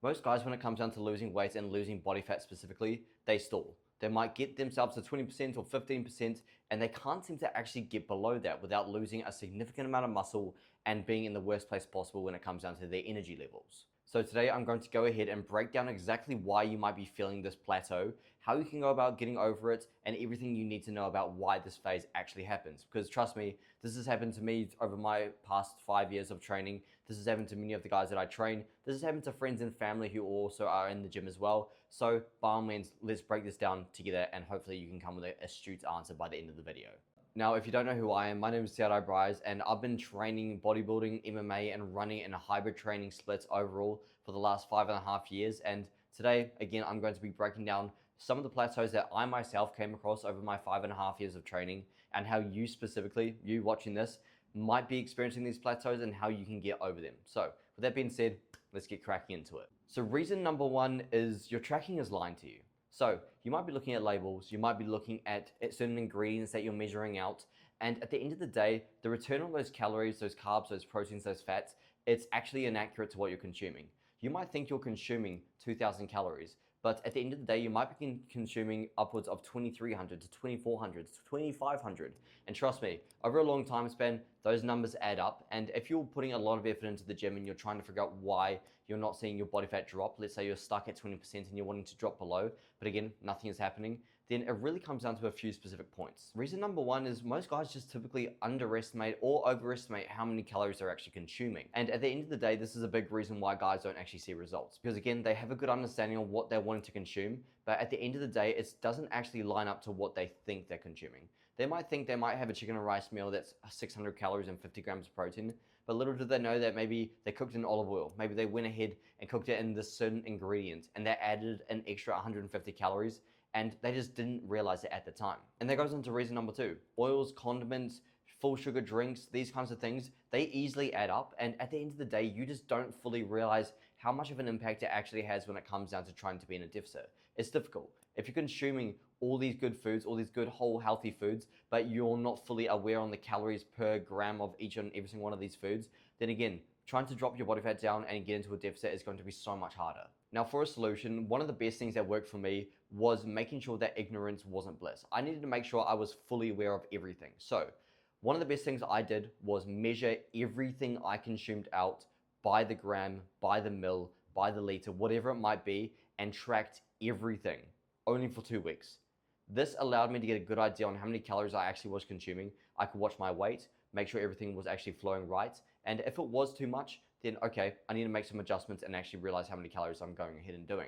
Most guys, when it comes down to losing weight and losing body fat specifically, they stall. They might get themselves to 20% or 15%, and they can't seem to actually get below that without losing a significant amount of muscle and being in the worst place possible when it comes down to their energy levels. So today I'm going to go ahead and break down exactly why you might be feeling this plateau, how you can go about getting over it, and everything you need to know about why this phase actually happens. Because trust me, this has happened to me over my past 5 years of training. This has happened to many of the guys that I train. This has happened to friends and family who also are in the gym as well. So by all means, let's break this down together and hopefully you can come with an astute answer by the end of the video. Now, if you don't know who I am, my name is Seattle Bryce, and I've been training bodybuilding, MMA, and running in a hybrid training split overall for the last 5.5 years. And today, again, I'm going to be breaking down some of the plateaus that I myself came across over my 5.5 years of training, and how you specifically, you watching this, might be experiencing these plateaus and how you can get over them. So, with that being said, let's get cracking into it. So, reason number one is your tracking is lying to you. So you might be looking at labels, you might be looking at certain ingredients that you're measuring out, and at the end of the day, the return on those calories, those carbs, those proteins, those fats, it's actually inaccurate to what you're consuming. You might think you're consuming 2,000 calories, but at the end of the day, you might be consuming upwards of 2,300 to 2,400 to 2,500. And trust me, over a long time span, those numbers add up. And if you're putting a lot of effort into the gym and you're trying to figure out why you're not seeing your body fat drop, let's say you're stuck at 20% and you're wanting to drop below, but again, nothing is happening, then it really comes down to a few specific points. Reason number one is most guys just typically underestimate or overestimate how many calories they're actually consuming. And at the end of the day, this is a big reason why guys don't actually see results. Because again, they have a good understanding of what they're wanting to consume, but at the end of the day, it doesn't actually line up to what they think they're consuming. They might think they might have a chicken and rice meal that's 600 calories and 50 grams of protein, but little do they know that maybe they cooked in olive oil. Maybe they went ahead and cooked it in this certain ingredient and they added an extra 150 calories and they just didn't realize it at the time. And that goes into reason number two. Oils, condiments, full sugar drinks, these kinds of things, they easily add up. And at the end of the day, you just don't fully realize how much of an impact it actually has when it comes down to trying to be in a deficit. It's difficult. If you're consuming all these good foods, all these good whole healthy foods, but you're not fully aware on the calories per gram of each and every single one of these foods, then again, trying to drop your body fat down and get into a deficit is going to be so much harder. Now, for a solution, one of the best things that worked for me was making sure that ignorance wasn't bliss. I needed to make sure I was fully aware of everything. So one of the best things I did was measure everything I consumed out by the gram, by the mil, by the liter, whatever it might be, and tracked everything only for 2 weeks. This allowed me to get a good idea on how many calories I actually was consuming. I could watch my weight, make sure everything was actually flowing right. And if it was too much, then okay, I need to make some adjustments and actually realize how many calories I'm going ahead and doing.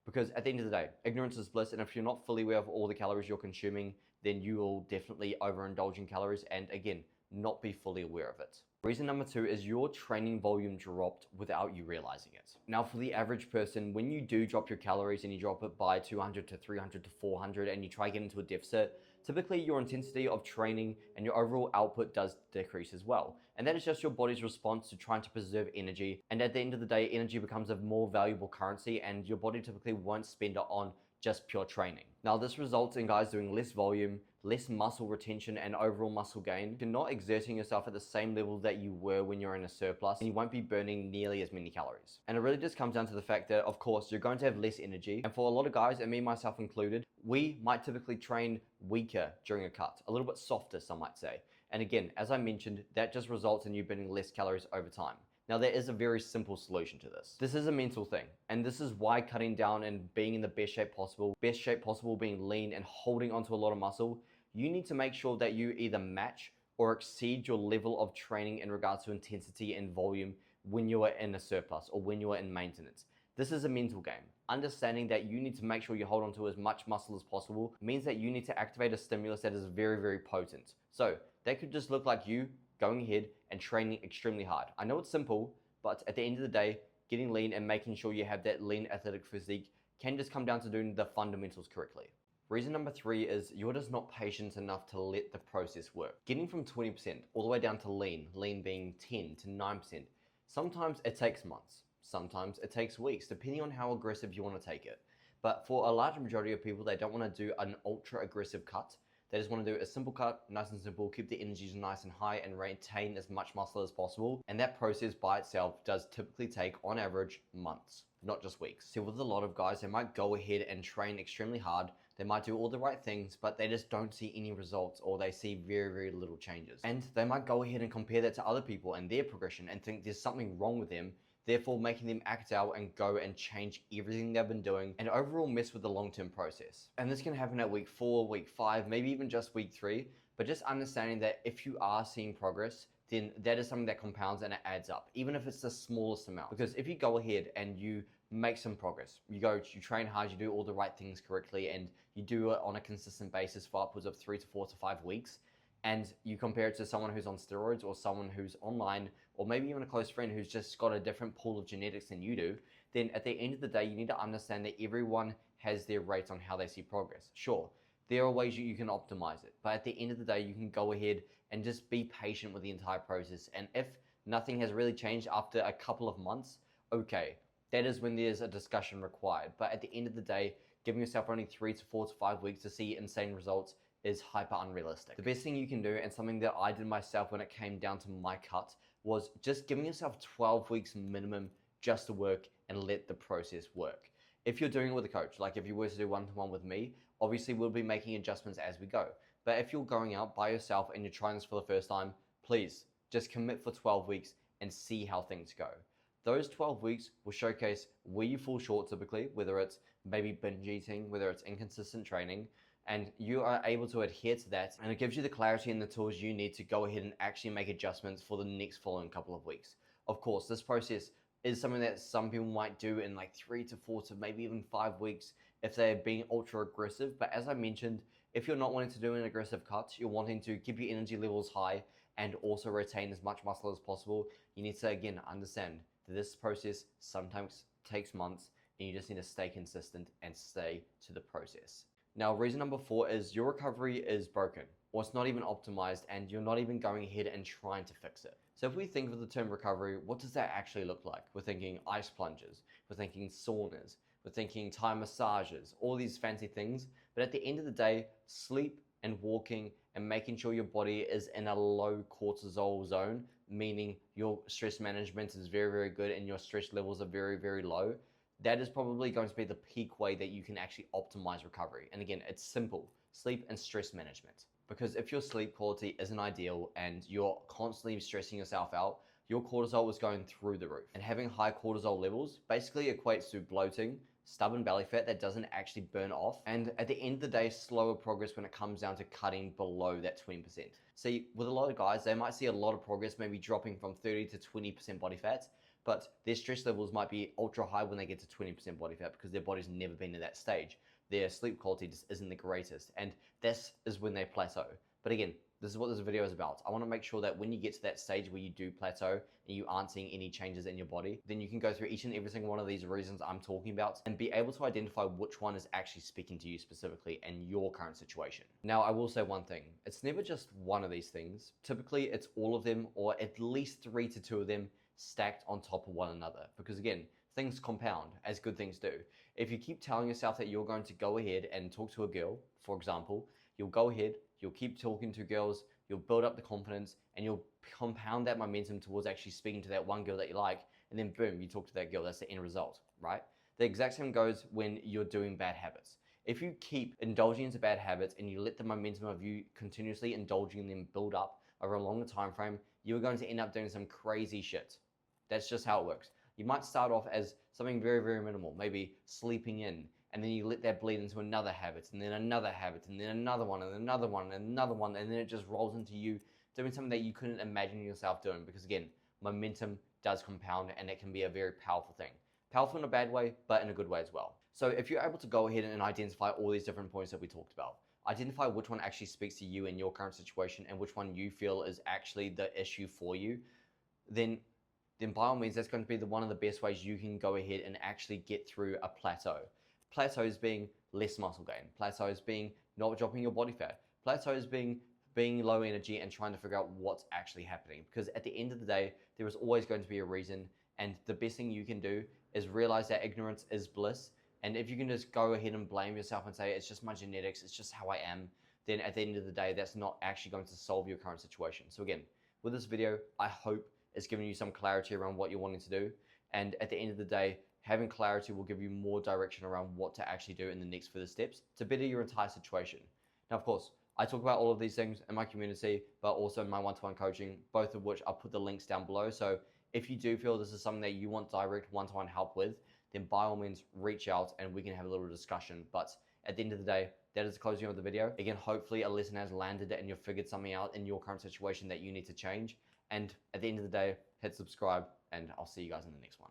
Because at the end of the day, ignorance is bliss. And if you're not fully aware of all the calories you're consuming, then you will definitely overindulge in calories and again, not be fully aware of it. Reason number two is your training volume dropped without you realizing it. Now, for the average person, when you do drop your calories and you drop it by 200 to 300 to 400 and you try to get into a deficit, typically your intensity of training and your overall output does decrease as well. And that is just your body's response to trying to preserve energy. And at the end of the day, energy becomes a more valuable currency and your body typically won't spend it on just pure training. Now, this results in guys doing less volume, less muscle retention and overall muscle gain. You're not exerting yourself at the same level that you were when you're in a surplus and you won't be burning nearly as many calories. And it really just comes down to the fact that, of course, you're going to have less energy. And for a lot of guys, and me myself included, we might typically train weaker during a cut, a little bit softer, some might say. And again, as I mentioned, that just results in you burning less calories over time. Now, there is a very simple solution to this. This is a mental thing, and this is why cutting down and being in the best shape possible being lean and holding onto a lot of muscle, you need to make sure that you either match or exceed your level of training in regards to intensity and volume when you are in a surplus or when you are in maintenance. This is a mental game. Understanding that you need to make sure you hold on to as much muscle as possible means that you need to activate a stimulus that is very, very potent. So that could just look like you going ahead and training extremely hard. I know it's simple, but at the end of the day, getting lean and making sure you have that lean athletic physique can just come down to doing the fundamentals correctly. Reason number three is you're just not patient enough to let the process work. Getting from 20% all the way down to lean being 10 to 9%, sometimes it takes months, sometimes it takes weeks, depending on how aggressive you want to take it. But for a large majority of people, they don't want to do an ultra aggressive cut. They just want to do a simple cut, nice and simple, keep the energies nice and high and retain as much muscle as possible. And that process by itself does typically take, on average, months. not just weeks. See, with a lot of guys, they might go ahead and train extremely hard. They might do all the right things, but they just don't see any results, or they see very, very little changes. And they might go ahead and compare that to other people and their progression and think there's something wrong with them, therefore making them act out and go and change everything they've been doing and overall mess with the long-term process. And this can happen at week 4, week 5, maybe even just week 3, but just understanding that if you are seeing progress, then that is something that compounds and it adds up, even if it's the smallest amount. Because if you go ahead and you make some progress, you train hard, you do all the right things correctly, and you do it on a consistent basis for upwards of 3 to 4 to 5 weeks, and you compare it to someone who's on steroids or someone who's online, or maybe even a close friend who's just got a different pool of genetics than you do, then at the end of the day, you need to understand that everyone has their rates on how they see progress. Sure, there are ways you can optimize it, but at the end of the day, you can go ahead and just be patient with the entire process. And if nothing has really changed after a couple of months, okay, that is when there's a discussion required. But at the end of the day, giving yourself only 3 to 4 to 5 weeks to see insane results is hyper unrealistic. The best thing you can do, and something that I did myself when it came down to my cut, was just giving yourself 12 weeks minimum just to work and let the process work. If you're doing it with a coach, like if you were to do one-to-one with me, obviously we'll be making adjustments as we go. But if you're going out by yourself and you're trying this for the first time, please just commit for 12 weeks and see how things go. Those 12 weeks will showcase where you fall short typically, whether it's maybe binge eating, whether it's inconsistent training, and you are able to adhere to that, and it gives you the clarity and the tools you need to go ahead and actually make adjustments for the next following couple of weeks. Of course, this process is something that some people might do in like 3 to 4 to maybe even 5 weeks if they're being ultra aggressive. But as I mentioned, if you're not wanting to do an aggressive cut, you're wanting to keep your energy levels high and also retain as much muscle as possible, you need to again understand that this process sometimes takes months, and you just need to stay consistent and stay to the process. Now, reason number 4 is your recovery is broken, or it's not even optimized, and you're not even going ahead and trying to fix it. So if we think of the term recovery, what does that actually look like? We're thinking ice plunges, we're thinking saunas, we're thinking Thai massages, all these fancy things. But at the end of the day, sleep and walking and making sure your body is in a low cortisol zone, meaning your stress management is very, very good and your stress levels are very, very low, that is probably going to be the peak way that you can actually optimize recovery. And again, it's simple: sleep and stress management. Because if your sleep quality isn't ideal and you're constantly stressing yourself out, your cortisol is going through the roof. And having high cortisol levels basically equates to bloating, stubborn belly fat that doesn't actually burn off, and at the end of the day, slower progress when it comes down to cutting below that 20%. See, with a lot of guys, they might see a lot of progress, maybe dropping from 30 to 20% body fat, but their stress levels might be ultra high when they get to 20% body fat because their body's never been to that stage. Their sleep quality just isn't the greatest, and this is when they plateau. But again, this is what this video is about. I want to make sure that when you get to that stage where you do plateau and you aren't seeing any changes in your body, then you can go through each and every single one of these reasons I'm talking about and be able to identify which one is actually speaking to you specifically in your current situation. Now, I will say one thing. It's never just one of these things. Typically, it's all of them, or at least 3 to 2 of them stacked on top of one another. Because again, things compound as good things do. If you keep telling yourself that you're going to go ahead and talk to a girl, for example, you'll go ahead, you'll keep talking to girls, you'll build up the confidence, and you'll compound that momentum towards actually speaking to that one girl that you like, and then boom, you talk to that girl. That's the end result, right? The exact same goes when you're doing bad habits. If you keep indulging into bad habits and you let the momentum of you continuously indulging in them build up over a longer time frame, you're going to end up doing some crazy shit. That's just how it works. You might start off as something very, very minimal, maybe sleeping in, and then you let that bleed into another habit, and then another habit, and then another one, and another one, and another one, and then it just rolls into you doing something that you couldn't imagine yourself doing. Because again, momentum does compound, and it can be a very powerful thing. Powerful in a bad way, but in a good way as well. So if you're able to go ahead and identify all these different points that we talked about, identify which one actually speaks to you in your current situation and which one you feel is actually the issue for you, then by all means, that's going to be one of the best ways you can go ahead and actually get through a plateau. Plateaus being less muscle gain, plateaus being not dropping your body fat, plateaus being low energy and trying to figure out what's actually happening. Because at the end of the day, there is always going to be a reason, and the best thing you can do is realize that ignorance is bliss. And if you can just go ahead and blame yourself and say, it's just my genetics, it's just how I am, then at the end of the day, that's not actually going to solve your current situation. So again, with this video, I hope it's giving you some clarity around what you're wanting to do. And at the end of the day, having clarity will give you more direction around what to actually do in the next further steps to better your entire situation. Now, of course, I talk about all of these things in my community, but also in my one-to-one coaching, both of which I'll put the links down below. So if you do feel this is something that you want direct one-to-one help with, then by all means reach out and we can have a little discussion. But at the end of the day, that is the closing of the video. Again, hopefully a lesson has landed and you've figured something out in your current situation that you need to change. And at the end of the day, hit subscribe and I'll see you guys in the next one.